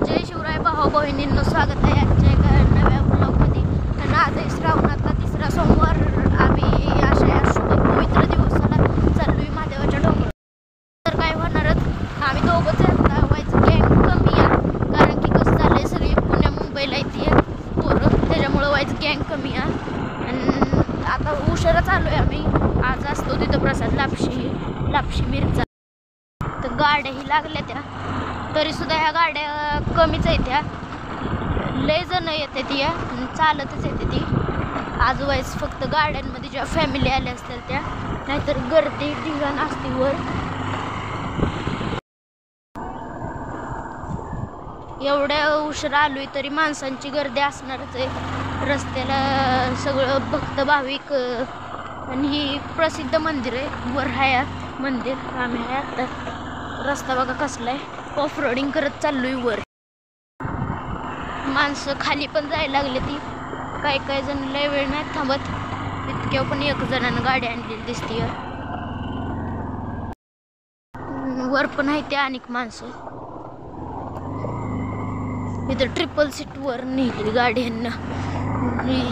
जय शिवराय भाऊ बहिणींनो, स्वागत आहे आजच्या एका नव्या ब्लॉगमध्ये. आणि आज आहे श्रावणातला तिसरा सोमवार. आम्ही अशा पवित्र दिवसाला चाललोय महादेवाच्या डोंगरावर. तर काय होणारच, आम्ही दोघंच आता व्हायचं गँग कमी आहे, कारण की कसं झालंय सगळी पुण्या मुंबईला येते पोरं, त्याच्यामुळं व्हायचं गँग कमी आहे. आणि आता उशिरा चाललोय आम्ही. आज असतो तिथं प्रसाद लापशी मिरचा. तर गाड्याही लागल्या त्या, तरी सुद्धा ह्या गाड्या कमीच आहेत. त्या लय जण येते ती चालतच येते ती. आजूबाजूच फक्त गाड्यांमध्ये ज्या फॅमिली आल्या असतील त्या, नाहीतर गर्दी ढिगाण असते वर. एवढ्या उशिरा आलोय तरी माणसांची गर्दी असणारच आहे रस्त्याला. सगळं भक्त भाविक. आणि ही प्रसिद्ध मंदिर आहे, वर हाय मंदिर. आम्ही आहे आता. रस्ता बघा कसला आहे, ऑफ रोडिंग करत चाललोय वर. माणसं खाली पण जायला लागले ती. काही जण लय वेळ नाही थांबत. इतक्या पण एक जणांना गाडी आणलेली दिसते. वर पण आहे त्या अनेक माणसं. इथं ट्रिपल सीट वर नेली गाडी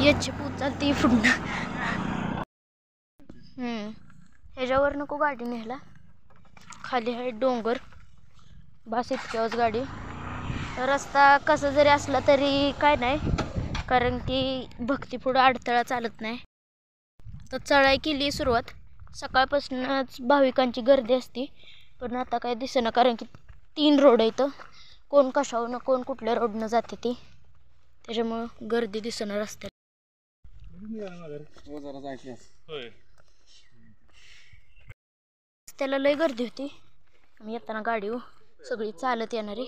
याची पूत चालते पुढं. ह्याच्यावर नको गाडी न्यायला, खाली आहे डोंगर बस इतक्याच गाडी. रस्ता कसा जरी असला तरी काय नाही, कारण की भक्तीपुढं अडथळा चालत नाही. तर चढाई केली सुरुवात. सकाळपासूनच भाविकांची गर्दी असते, पण आता काय दिसेना, कारण की 3 रोड आहेत. कोण कशावरनं कोण कुठल्या रोडनं जाते ती, त्याच्यामुळं गर्दी दिसेना रस्त्याला. रस्त्याला लय गर्दी होती. आम्ही येताना गाडी सगळी चालत येणारी.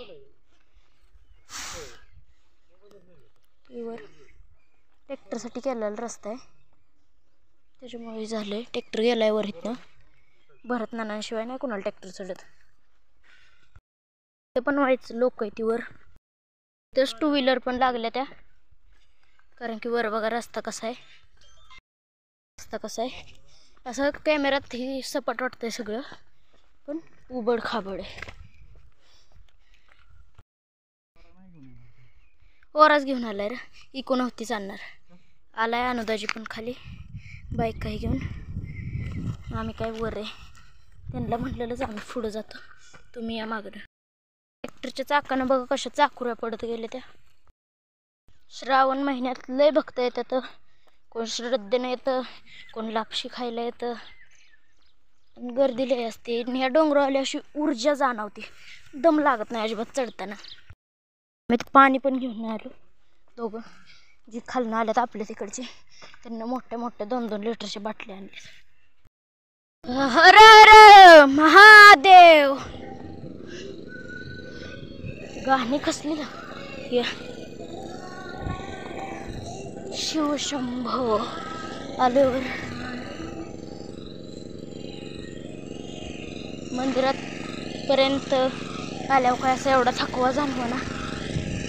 ट्रॅक्टरसाठी केलेला रस्ता आहे, त्याच्यामुळे झालंय. ट्रॅक्टर गेलाय वर इथनं. भरत नानांशिवाय नाही कोणाला ट्रॅक्टर चढत. ते पण व्हायचं लोक आहे ती वर. तेच 2 व्हीलर पण लागल्या त्या, कारण की वर बघा रस्ता कसा आहे. असं कॅमेऱ्यात ही सपाट वाटतंय सगळं, पण उबड खाबड आहे. वरच घेऊन आलाय रे, इको नव्हती चालणार. आलाय अनुदाजी पण खाली बाईक काही घेऊन. आम्ही काय वर आहे. त्यांना म्हटलेलंच आम्ही पुढं जातो, तुम्ही या मागं. ट्रॅक्टरच्या चाकानं बघा कशा चाकुऱ्या पडत गेल्या त्या. श्रावण महिन्यात लय भक्त येतात. कोण श्रद्धेनं येतं, कोण लापशी खायला येतं. गर्दी लय असते. ह्या डोंगरावली अशी ऊर्जा जाणवते, दम लागत नाही अजिबात चढताना. मी पाणी पण घेऊन आलो. दोघं जी खालनं आल्यात आपल्या तिकडचे, त्यांना मोठ्या 2-2 लिटरच्या बाटल्या आणल्या. हर हर महादेव. गाणी कसली ना, शिवशंभो. आल्यावर मंदिरात पर्यंत आल्यावर काय असं एवढा थकवा जाणवा ना.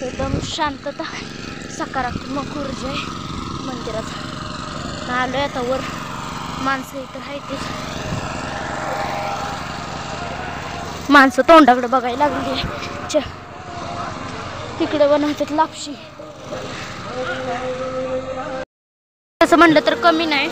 एकदम शांतता, सकारात्मक ऊर्जा आहे मंदिरात. आलोय आता वर. माणसं इथं आहे ते. माणसं तोंडाकडे बघायला लागली. तिकडे बनवतात लापशी. असं म्हणलं तर कमी नाही.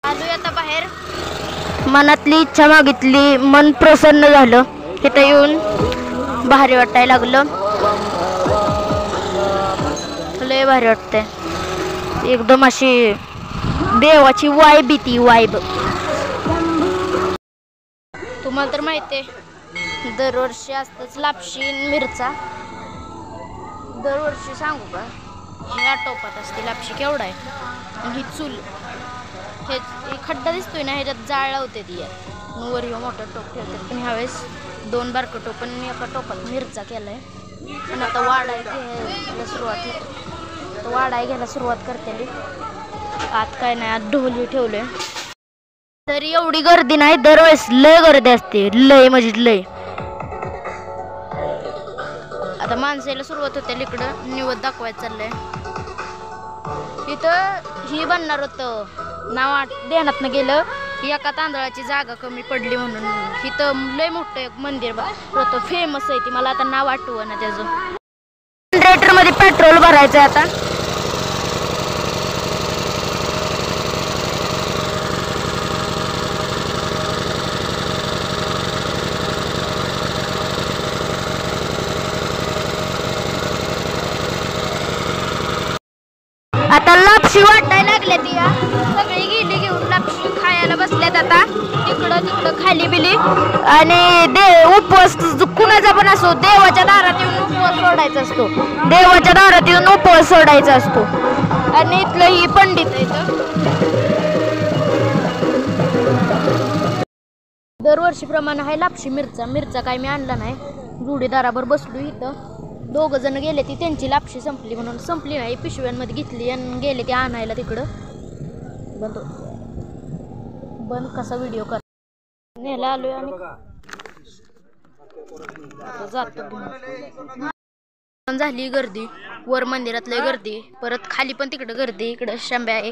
आलोय आता बाहेर. मनातली इच्छा मागितली, मन प्रसन्न झालं. इथं येऊन भारी वाटायला लागलं. लय भारी वाटतंय. एकदम अशी देवाची वाईब येते, वाईब. तुम्हाला तर माहिती आहे, दरवर्षी असतंच लापशी मिरचा. दरवर्षी सांगू का, ह्या टोपात असते लापशी. केवढा आहे ही चूल. हे खड्डा दिसतोय ना, ह्याच्यात जाळ लावते ती. वर ह्यो मोठा टोप ठेवतात. पण ह्यावेळेस 2 बारकं टोप आणि एका टोपात मिरचा केलाय. पण आता वाढाय घ्यायला सुरुवात होते. वाढाय घ्यायला सुरुवात करते. आत काय नाही, आत ढोली ठेवले. तरी एवढी गर्दी नाही, दरवेळेस लय गर्दी असते, लय म्हणजे लय. आता माणसाला सुरुवात होते इकडं निवद दाखवायचं चाललंय. इथं ही बनणार होतं, नाव ध्यानात गेलं, एका तांदळाची जागा कमी पडली म्हणून. इथं लय मोठं एक मंदिर होतं, फेमस आहे ती, मला आता नाव आठवं ना त्याचं. जनरेटर मध्ये पेट्रोल भरायचं आता. आता लापशी वाटायला लागले ती, सगळी गेली घेऊन लापशी खायला बसल्यात आता तिकडं तिकडं खाली बिली. आणि उपवास कुणाचा पण असो, देवाच्या दारात येऊन उपवास सोडायचा असतो, देवाच्या दारात येऊन उपवास सोडायचा असतो. आणि इथलं ही पंडित आहे इथं. दरवर्षीप्रमाणे आहे लापशी मिरचा काय मी आणला नाही, जोडीदाराबर बसलो इथं. 2 जण गेले, ती त्यांची लापशी संपली म्हणून, संपली नाही पिशव्यांमध्ये घेतली आणि गेले ते आणायला तिकडं. बंद कसा व्हिडिओ कर न्यायला आलोय आणि जातो. झाली गर्दी, वर मंदिरात लय गर्दी, परत खाली पण तिकडं गर्दी. इकडं शंभ्या आहे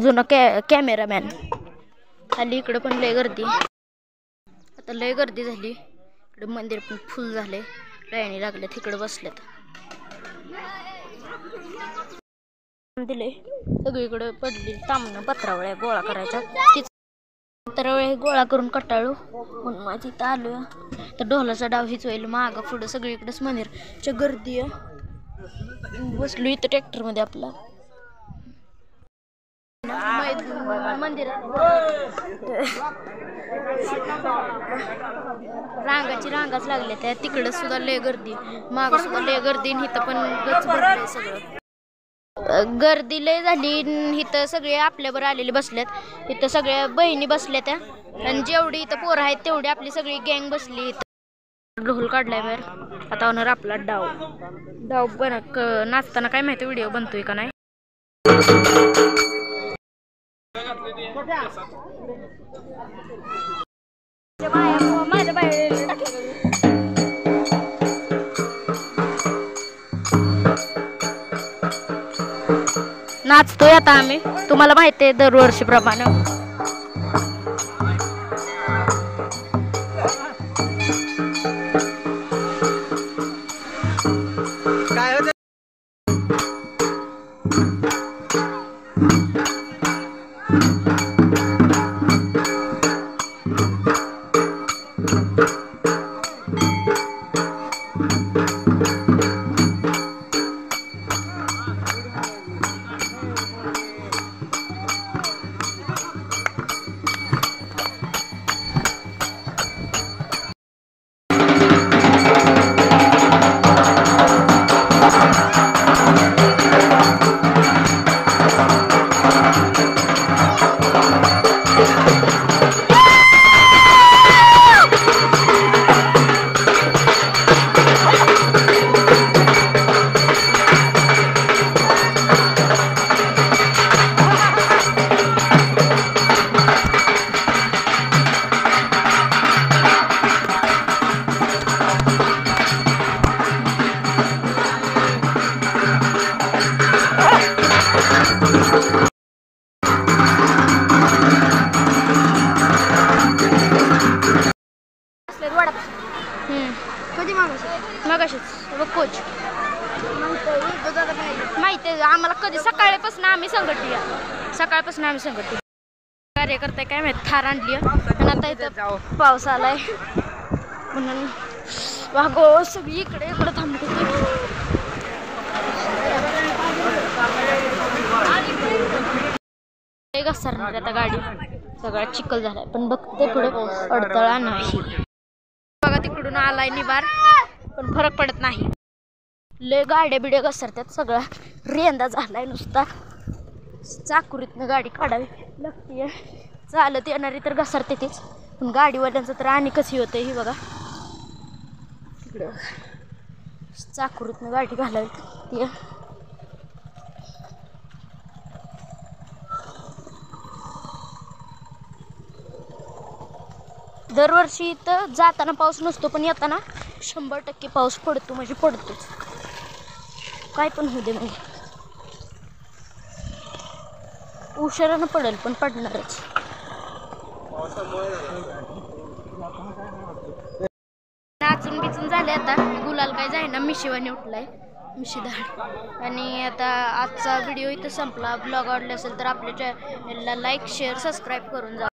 जुना कॅमेरामॅन, खाली इकडं पण लय गर्दी. आता लय गर्दी झाली, इकडं मंदिर पण फुल झाले, लाईनी लागल्यात, तिकडं बसल्यात. दिले सगळीकडे पडली तांबणं पत्रावळ्या गोळा करायचा, पत्रावळ्या गोळा करून कटाळू म्हणून माझी इथं आलो. तर ढोलाचा डाव हीच होईल, मागं पुढं सगळीकडेच मंदिरच्या गर्दी आहे. बसलो इथं ट्रॅक्टरमध्ये आपला मंदिरात. रांगाच लागले त्या, तिकडं सुद्धा लय गर्दी, मागं सुद्धा लय गर्दी, इथं पण गच भरलंय सगळं. गर्दी लय झाली, इथं सगळे आपल्यावर आलेले बसल्यात, इथं सगळ्या बहिणी बसल्या त्या, आणि जेवढी इथं पोरं आहेत तेवढी आपली सगळी गँग बसली इथं. ढोल काढलाय बाहेर, आता होणार आपला डाव नाचताना काय माहिती व्हिडिओ बनतोय का नाही. नाचतोय आता आम्ही, तुम्हाला माहिती आहे दरवर्षीप्रमाणे. कोच माहिती आहे आम्हाला, कधी सकाळपासून आम्ही संघटली कार्य करताय काय माहिती, थार आणली आणि आता इथं पाऊस आलाय म्हणून वागो सगळी इकडे थांबते. घसरणार आता गाडी, सगळा चिखल झालाय, पण बघते पुढे अडथळा नाही. बघा तिकडून आलाय निबार, पण फरक पडत नाही. लय गाड्या बिड्या घसरतात, सगळा रेंदा झालाय नुसता. चाकुरीतनं गाडी काढावी लागते, चालत येणारी तर घसरते तीच, पण गाडीवाल्यांचं तर आणि कशी होतं ही बघा. तिकडं चाकुरीतनं गाडी घालावी ती. दरवर्षी इथं जाताना पाऊस नसतो, पण येताना 100% पाऊस पडतो, म्हणजे पडतोच. काय पण होऊ दे, म्हणजे उशिरानं पडेल पण पडणारच. नाचून बिचून झाले आता. गुलाल काय जाईना, मिशिवाने उठलाय, मिशीदार. आणि आता आजचा व्हिडिओ इथं संपला. ब्लॉग आवडला असेल तर आपल्या चॅनलला लाईक शेअर सबस्क्राईब करून जा.